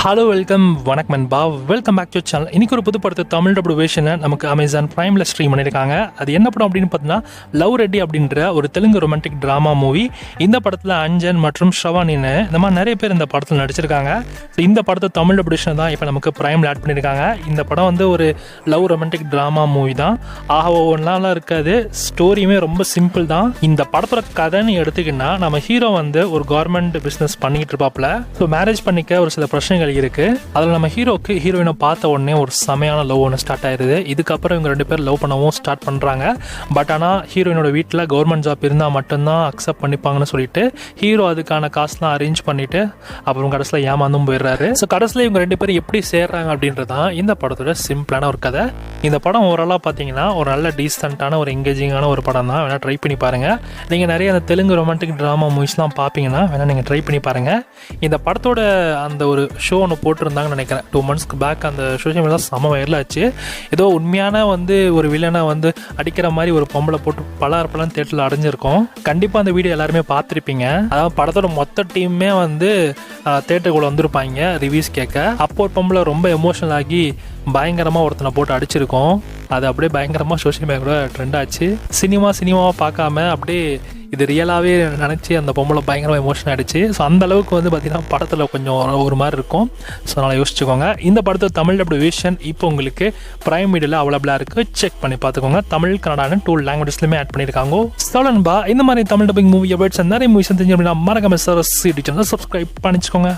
Hello welcome வணக்கம் நண்பா, welcome back to channel. இன்றைக்கி ஒரு புது படத்தை தமிழ் டப்ளிகேஷனை நமக்கு அமேசான் ப்ரைமில் ஸ்ட்ரீம் பண்ணியிருக்காங்க. அது என்ன படம் அப்படின்னு பார்த்தீங்கன்னா லவ் ரெட்டி அப்படின்ற ஒரு தெலுங்கு ரொமான்டிக் ட்ராமா மூவி. இந்த படத்தில் அஞ்சன் மற்றும் ஷ்ரவானின்னு இந்த மாதிரி நிறைய பேர் இந்த படத்தில் நடிச்சிருக்காங்க. ஸோ இந்த படத்தை தமிழ் டப்ளிகேஷன் தான் இப்போ நமக்கு ப்ரைமில் ஆட் பண்ணியிருக்காங்க. இந்த படம் வந்து ஒரு லவ் ரொமான்டிக் ட்ராமா மூவி தான். ஒன்றாலாம் இருக்காது, ஸ்டோரியுமே ரொம்ப சிம்பிள் தான். இந்த படத்தோட கதைன்னு எடுத்துக்கின்னா நம்ம ஹீரோ வந்து ஒரு கவர்மெண்ட் பிஸ்னஸ் பண்ணிக்கிட்டு இருப்பாப்புல. ஸோ மேரேஜ் பண்ணிக்க ஒரு சில பிரச்சனைகள் இருக்கு. அதில் நம்ம ஹீரோக்கு ஹீரோயினை பார்த்த உடனே ஒரு செமையான லவ் ஒன்று ஸ்டார்ட் ஆயிருது. இதுக்கப்புறம் இவங்க ரெண்டு பேர் லவ் பண்ணவும் ஸ்டார்ட் பண்ணுறாங்க. பட் ஆனால் ஹீரோயினோட வீட்டில் கவர்மெண்ட் ஜாப் இருந்தால் மட்டும்தான் அக்செப்ட் பண்ணிப்பாங்கன்னு சொல்லிட்டு ஹீரோ அதுக்கான காசுலாம் அரேஞ்ச் பண்ணிட்டு அப்புறம் கடைசியில் ஏமாந்தும் போயிடுறாரு. ஸோ கடைசியில் இவங்க ரெண்டு பேரும் எப்படி சேர்றாங்க அப்படின்றதான் இந்த படத்தோட சிம்பிளான ஒரு கதை. இந்த படம் ஓவராலாக பார்த்தீங்கன்னா ஒரு நல்ல டீசென்ட்டான ஒரு எங்கேஜிங்கான ஒரு படம் தான். வேணால் ட்ரை பண்ணி பாருங்கள். நீங்கள் நிறைய அந்த தெலுங்கு ரொமான்டிக் ட்ராமா மூவிஸ்லாம் பார்ப்பீங்கன்னா வேணால் நீங்கள் ட்ரை பண்ணி பாருங்கள். இந்த படத்தோட அந்த ஒரு ஷோ ஒன்று போட்டிருந்தாங்கன்னு நினைக்கிறேன் 2 months பேக். அந்த சோஷியல் மீடியா செம்ம வைரல் ஆச்சு. ஏதோ உண்மையான வந்து ஒரு வில்லனை வந்து அடிக்கிற மாதிரி ஒரு பொம்பளை போட்டு பலரும் தேட்டரில் அடைஞ்சிருக்கோம். கண்டிப்பாக அந்த வீடியோ எல்லாருமே பார்த்துருப்பீங்க. அதாவது படத்தோட மொத்த டீமே வந்து தேட்டருக்குள்ளே வந்திருப்பாங்க ரிவ்யூஸ் கேட்க. அப்போ ஒரு பொம்பளை ரொம்ப எமோஷனல் ஆகி பயங்கரமாக ஒருத்தனை போட்டு அடிச்சிருக்கோம். அது அப்படியே பயங்கரமாக சோஷியல் மீடியா கூட ட்ரெண்ட் ஆச்சு. சினிமாவை பார்க்காம அப்படியே இது ரியலாகவே நினச்சி அந்த பொம்பளை பயங்கரமாக எமோஷன் ஆகிடுச்சு. ஸோ அந்த அளவுக்கு வந்து பார்த்திங்கன்னா படத்தில் கொஞ்சம் ஒரு மாதிரி இருக்கும். ஸோ அதனால் யோசிச்சுக்கோங்க. இந்த படத்தை தமிழ் டப்ளிகேஷன் இப்போ உங்களுக்கு ப்ரைம் வீடியோவில் அவைலபிளாக இருக்குது. செக் பண்ணி பார்த்துக்கோங்க. தமிழ் கன்னடான்னு 2 languagesலையுமே ஆட் பண்ணியிருக்காங்க. சோழன்பா இந்த மாதிரி தமிழ் டப்பிங் மூவி அப்டேட்ஸ் நிறைய மூவிஸ் தெரிஞ்சு அப்படின்னா மறக்காம சப்ஸ்கிரைப் பண்ணிச்சுக்கோங்க.